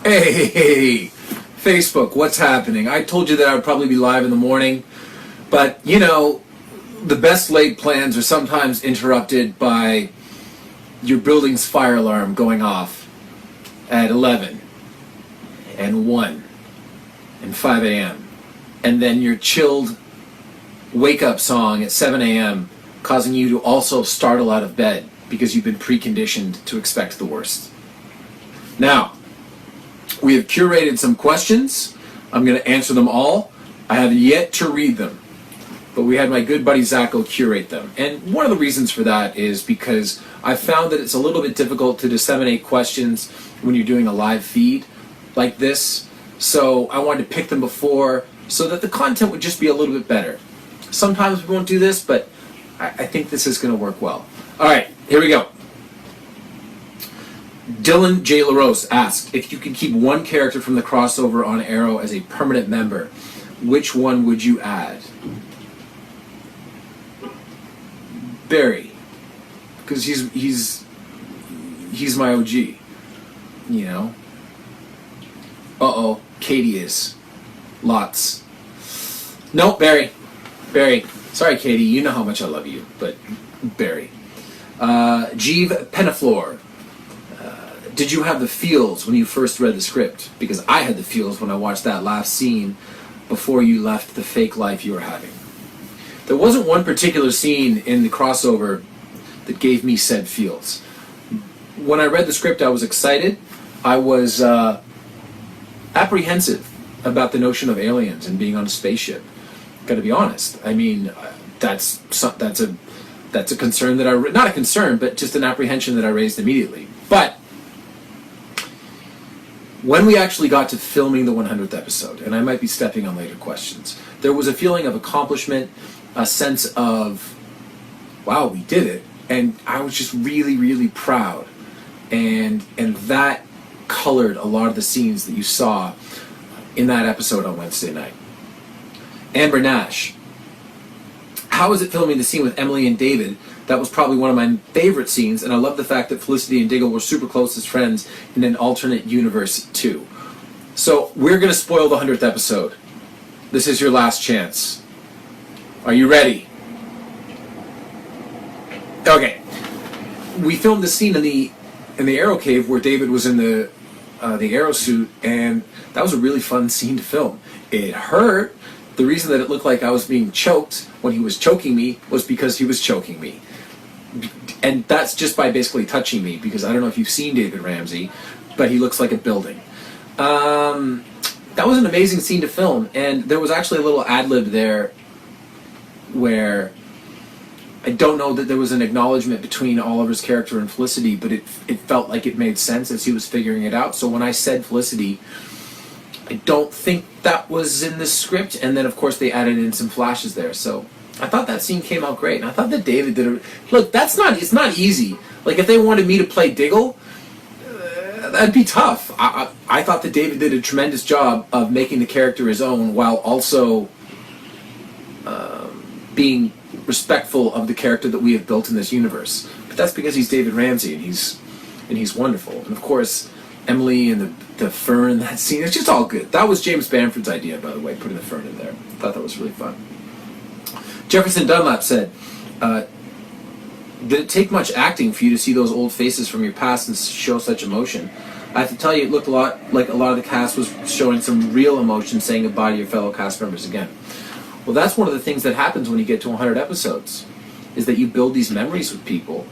Hey, Facebook, what's happening? I told you that I would probably be live in the morning, but you know, the best laid plans are sometimes interrupted by your building's fire alarm going off at 11 and 1 and 5 a.m. and then your chilled wake-up song at 7 a.m. causing you to also startle out of bed because you've been preconditioned to expect the worst. Now, we have curated some questions. I'm going to answer them all. I have yet to read them, but we had my good buddy Zacho curate them. And one of the reasons for that is because I found that it's a little bit difficult to disseminate questions when you're doing a live feed like this. So I wanted to pick them before so that the content would just be a little bit better. Sometimes we won't do this, but I think this is going to work well. All right, here we go. Dylan J. LaRose asked, if you could keep one character from the crossover on Arrow as a permanent member, which one would you add? Barry, because he's my OG, you know. Katie is. Lots. Nope, Barry. Sorry, Katie, you know how much I love you, but Barry. Jeeve Penaflor. Did you have the feels when you first read the script? Because I had the feels when I watched that last scene before you left the fake life you were having. There wasn't one particular scene in the crossover that gave me said feels. When I read the script, I was excited. I was apprehensive about the notion of aliens and being on a spaceship. Got to be honest. I mean, that's a concern that not a concern, but just an apprehension that I raised immediately. But when we actually got to filming the 100th episode, and I might be stepping on later questions, there was a feeling of accomplishment, a sense of, wow, we did it. And I was just really, really proud. And that colored a lot of the scenes that you saw in that episode on Wednesday night. Amber Nash. How is it filming the scene with Emily and David? That was probably one of my favorite scenes, and I love the fact that Felicity and Diggle were super close as friends in an alternate universe too. So we're going to spoil the 100th episode. This is your last chance. Are you ready? Okay. We filmed the scene in the Arrow cave where David was in the Arrow suit, and that was a really fun scene to film. It hurt. The reason that it looked like I was being choked when he was choking me was because he was choking me. And that's just by basically touching me, because I don't know if you've seen David Ramsey, but he looks like a building. That was an amazing scene to film, and there was actually a little ad-lib there where I don't know that there was an acknowledgement between Oliver's character and Felicity, but it felt like it made sense as he was figuring it out. So when I said Felicity, I don't think that was in the script, and then of course they added in some flashes there. So I thought that scene came out great, and I thought that David did it. Look, it's not easy. Like if they wanted me to play Diggle, that'd be tough. I thought that David did a tremendous job of making the character his own while also being respectful of the character that we have built in this universe. But that's because he's David Ramsey, and he's wonderful. And of course, Emily and the fern in that scene, it's just all good. That was James Bamford's idea, by the way, putting the fern in there. I thought that was really fun. Jefferson Dunlap said, did it take much acting for you to see those old faces from your past and show such emotion? I have to tell you, it looked a lot like a lot of the cast was showing some real emotion, saying goodbye to your fellow cast members again. Well, that's one of the things that happens when you get to 100 episodes, is that you build these memories with people,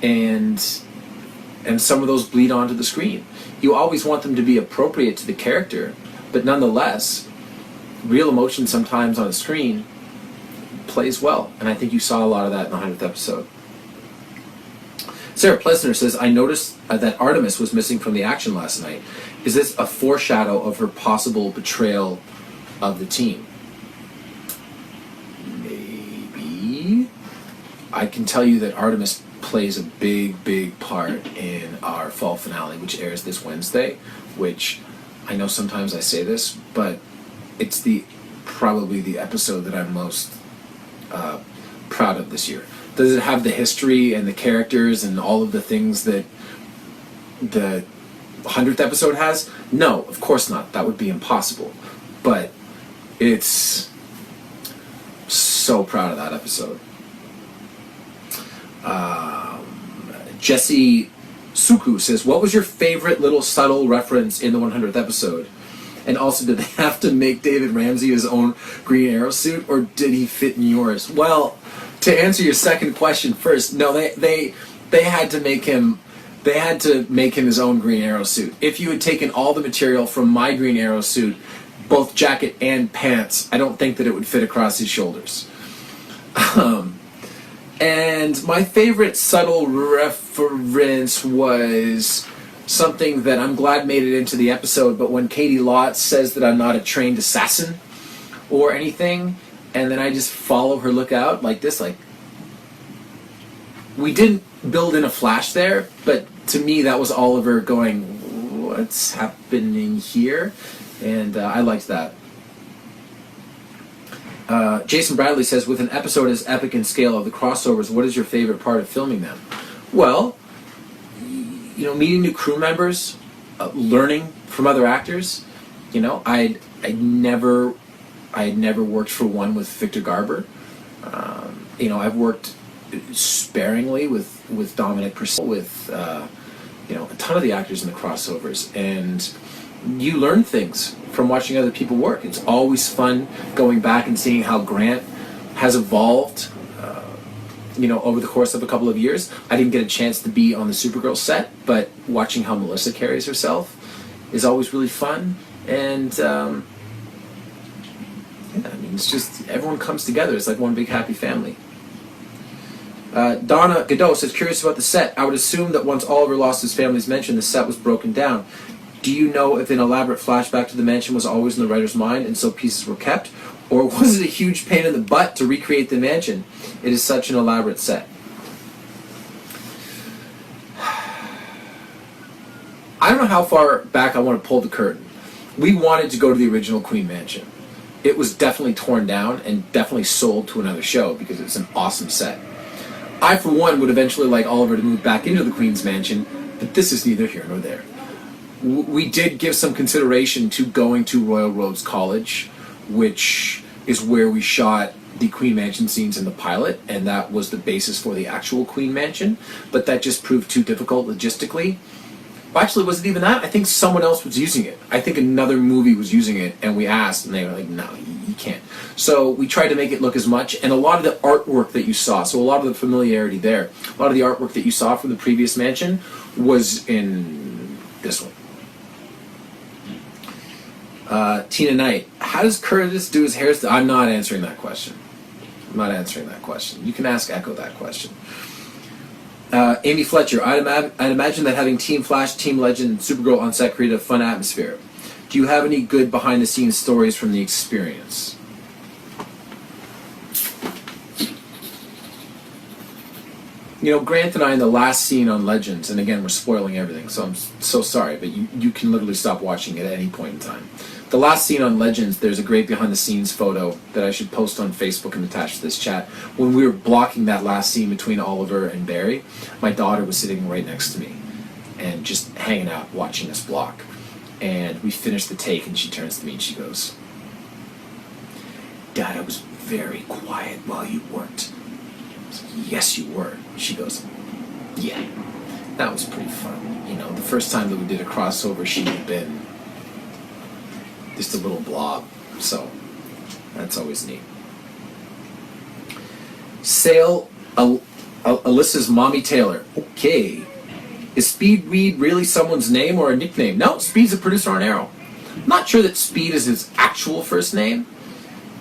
and some of those bleed onto the screen. You always want them to be appropriate to the character, but nonetheless, real emotion sometimes on a screen plays well, and I think you saw a lot of that in the 100th episode. Sarah Plesner says, I noticed that Artemis was missing from the action last night. Is this a foreshadow of her possible betrayal of the team? Maybe. I can tell you that Artemis plays a big part in our fall finale, which airs this Wednesday, which I know sometimes I say this, but it's probably the episode that I'm most proud of this year. Does it have the history and the characters and all of the things that 100th episode has? No, of course not. That would be impossible. But it's so proud of that episode. Jesse Suku says, what was your favorite little subtle reference in the 100th episode? And also, did they have to make David Ramsey his own Green Arrow suit, or did he fit in yours? Well, to answer your second question first, no, they had to make him. They had to make him his own Green Arrow suit. If you had taken all the material from my Green Arrow suit, both jacket and pants, I don't think that it would fit across his shoulders. And my favorite subtle reference was something that I'm glad made it into the episode, but when Katie Lott says that I'm not a trained assassin or anything, and then I just follow her look out like this, like, we didn't build in a flash there, but to me that was Oliver going, what's happening here? And I liked that. Jason Bradley says, with an episode as epic in scale of the crossovers, what is your favorite part of filming them? Well, meeting new crew members, learning from other actors. I had never worked for one with Victor Garber. I've worked sparingly with Dominic Purcell, with a ton of the actors in the crossovers, and you learn things from watching other people work. It's always fun going back and seeing how Grant has evolved over the course of a couple of years. I didn't get a chance to be on the Supergirl set, but watching how Melissa carries herself is always really fun. And it's just, everyone comes together. It's like one big happy family. Donna Godot says, curious about the set. I would assume that once Oliver lost his family's mansion, the set was broken down. Do you know if an elaborate flashback to the mansion was always in the writer's mind and so pieces were kept? Or was it a huge pain in the butt to recreate the mansion? It is such an elaborate set. I don't know how far back I want to pull the curtain. We wanted to go to the original Queen Mansion. It was definitely torn down and definitely sold to another show because it's an awesome set. I, for one, would eventually like Oliver to move back into the Queen's Mansion, but this is neither here nor there. We did give some consideration to going to Royal Roads College, which is where we shot the Queen Mansion scenes in the pilot, and that was the basis for the actual Queen Mansion, but that just proved too difficult logistically. Well, actually, was it even that? I think someone else was using it. I think another movie was using it, and we asked, and they were like, no, you can't. So we tried to make it look as much, and a lot of the artwork that you saw, so a lot of the familiarity there, a lot of the artwork that you saw from the previous mansion was in this one. Tina Knight, how does Curtis do his hairstyle? I'm not answering that question. You can ask Echo that question. Amy Fletcher, I'd imagine that having Team Flash, Team Legend, and Supergirl on set created a fun atmosphere. Do you have any good behind-the-scenes stories from the experience? Grant and I in the last scene on Legends, and again, we're spoiling everything, so I'm so sorry, but you can literally stop watching it at any point in time. The last scene on Legends, there's a great behind-the-scenes photo that I should post on Facebook and attach to this chat. When we were blocking that last scene between Oliver and Barry, my daughter was sitting right next to me and just hanging out watching us block. And we finished the take, and she turns to me and she goes, Dad, I was very quiet while you worked. I was like, yes, you were. She goes, yeah. That was pretty fun. The first time that we did a crossover, she had been just a little blob. So that's always neat. Sale Alyssa's Mommy Taylor. Okay. Is Speed Reed really someone's name or a nickname? No, Speed's a producer on Arrow. I'm not sure that Speed is his actual first name,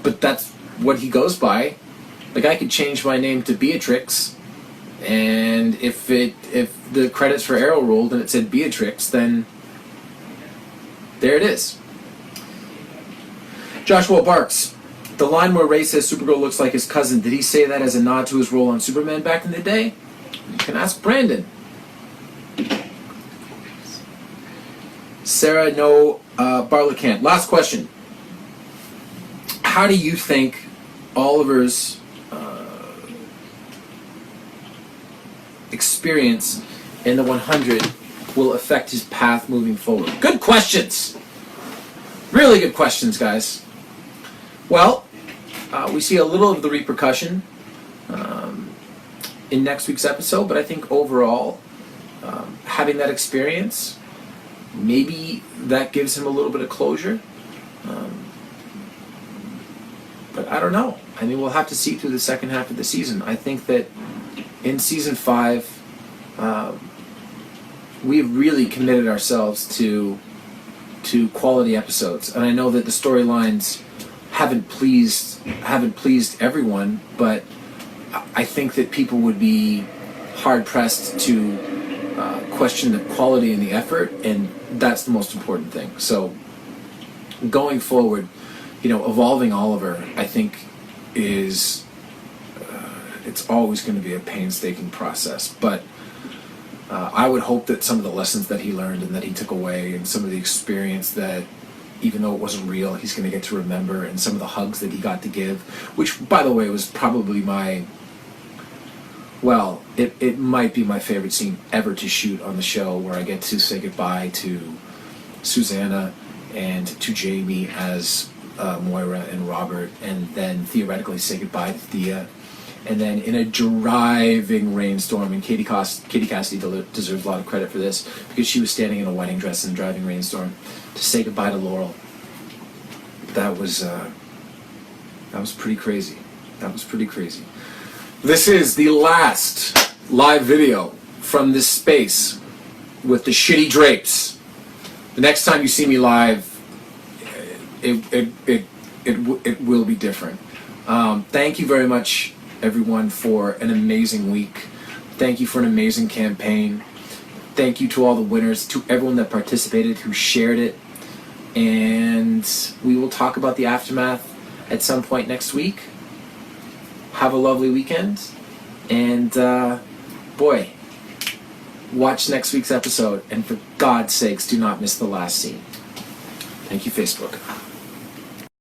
but that's what he goes by. Like, I could change my name to Beatrix, and if the credits for Arrow rolled and it said Beatrix, then there it is. Joshua Barks, the line where Ray says Supergirl looks like his cousin, did he say that as a nod to his role on Superman back in the day? You can ask Brandon. Sarah No Barlicant. Last question. How do you think Oliver's experience in the 100 will affect his path moving forward? Good questions. Really good questions, guys. Well, we see a little of the repercussion in next week's episode, but I think overall, having that experience, maybe that gives him a little bit of closure. But I don't know. I mean, we'll have to see through the second half of the season. I think that in season 5, we've really committed ourselves to quality episodes, and I know that the storylines haven't pleased everyone, but I think that people would be hard pressed to question the quality and the effort, and that's the most important thing. So going forward, evolving Oliver, I think, is it's always going to be a painstaking process, but I would hope that some of the lessons that he learned and that he took away, and some of the experience that, even though it wasn't real, he's going to get to remember, and some of the hugs that he got to give, which, by the way, was probably it might be my favorite scene ever to shoot on the show, where I get to say goodbye to Susanna and to Jamie as Moira and Robert, and then theoretically say goodbye to Thea. And then in a driving rainstorm, and Katie Cassidy deserves a lot of credit for this, because she was standing in a wedding dress in a driving rainstorm, to say goodbye to Laurel. That was pretty crazy. That was pretty crazy. This is the last live video from this space with the shitty drapes. The next time you see me live, it will be different. Thank you very much, everyone, for an amazing week. Thank you for an amazing campaign. Thank you to all the winners, to everyone that participated, who shared it. And we will talk about the aftermath at some point next week. Have a lovely weekend. And, boy, watch next week's episode. And for God's sakes, do not miss the last scene. Thank you, Facebook.